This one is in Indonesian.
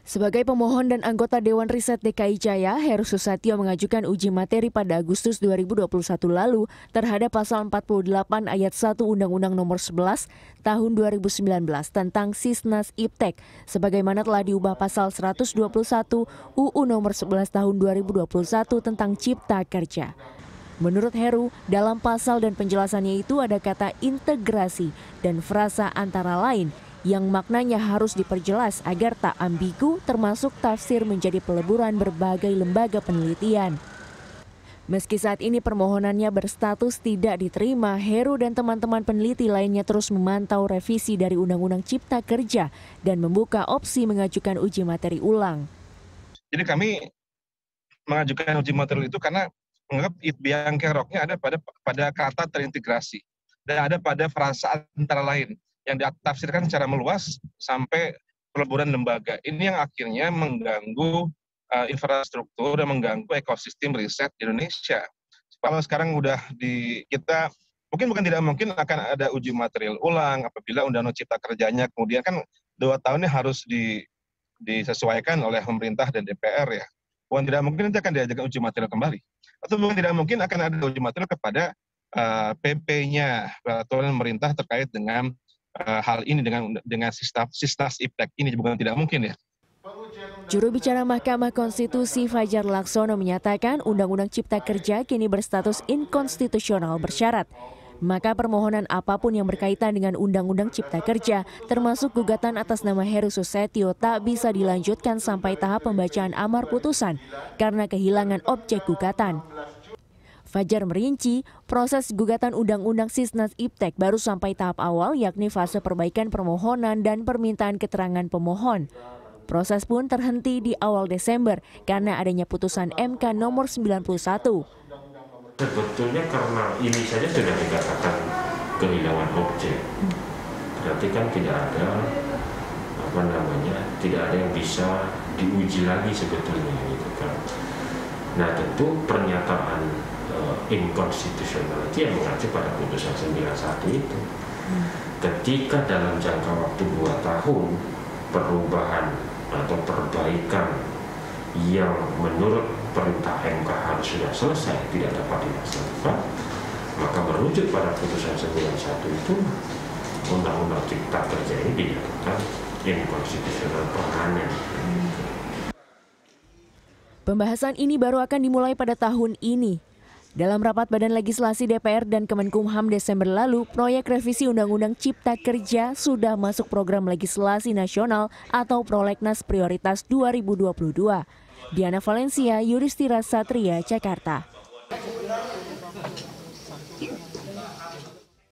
Sebagai pemohon dan anggota Dewan Riset DKI Jaya, Heru Susatyo mengajukan uji materi pada Agustus 2021 lalu terhadap pasal 48 ayat 1 Undang-Undang Nomor 11 Tahun 2019 tentang Sisnas Iptek, sebagaimana telah diubah pasal 121 UU Nomor 11 Tahun 2021 tentang Cipta Kerja. Menurut Heru, dalam pasal dan penjelasannya itu ada kata integrasi dan frasa antara lain yang maknanya harus diperjelas agar tak ambigu, termasuk tafsir menjadi peleburan berbagai lembaga penelitian. Meski saat ini permohonannya berstatus tidak diterima, Heru dan teman-teman peneliti lainnya terus memantau revisi dari Undang-Undang Cipta Kerja dan membuka opsi mengajukan uji materi ulang. Jadi kami mengajukan uji materi itu karena menganggap biang keroknya ada pada kata terintegrasi dan ada pada frasa antara lain yang ditafsirkan secara meluas sampai peleburan lembaga. Ini yang akhirnya mengganggu infrastruktur dan mengganggu ekosistem riset di Indonesia. Kalau sekarang udah kita bukan tidak mungkin akan ada uji material ulang apabila Undang-Undang Cipta Kerjanya kemudian kan 2 tahunnya harus disesuaikan oleh pemerintah dan DPR ya. Bukan tidak mungkin nanti akan diajukan uji material kembali. Atau bukan tidak mungkin akan ada uji material kepada PP-nya, peraturan pemerintah terkait dengan hal ini dengan Sisnas Iptek ini bukan tidak mungkin ya. Juru bicara Mahkamah Konstitusi Fajar Laksono menyatakan Undang-Undang Cipta Kerja kini berstatus inkonstitusional bersyarat. Maka permohonan apapun yang berkaitan dengan Undang-Undang Cipta Kerja, termasuk gugatan atas nama Heru Susatyo, tak bisa dilanjutkan sampai tahap pembacaan amar putusan karena kehilangan objek gugatan. Fajar merinci, proses gugatan Undang-Undang Sisnas Iptek baru sampai tahap awal, yakni fase perbaikan permohonan dan permintaan keterangan pemohon. Proses pun terhenti di awal Desember karena adanya putusan MK nomor 91. Sebetulnya karena ini saja sudah dikatakan kehilangan objek, berarti kan tidak ada tidak ada yang bisa diuji lagi sebetulnya gitu kan. Nah tentu pernyataan inkonstitusionality yang mengacu pada putusan 91 itu. Ketika dalam jangka waktu 2 tahun perubahan atau perbaikan yang menurut perintah MK harus sudah selesai tidak dapat dilaksanakan, maka merujuk pada putusan 91 itu Undang-Undang Cipta Kerja ini dinyatakan inkonstitusional permanen. Pembahasan ini baru akan dimulai pada tahun ini. Dalam rapat Badan Legislasi DPR dan Kemenkumham Desember lalu, proyek revisi Undang-Undang Cipta Kerja sudah masuk program legislasi nasional atau Prolegnas Prioritas 2022. Diana Valencia, Yudhistira Satria, Jakarta.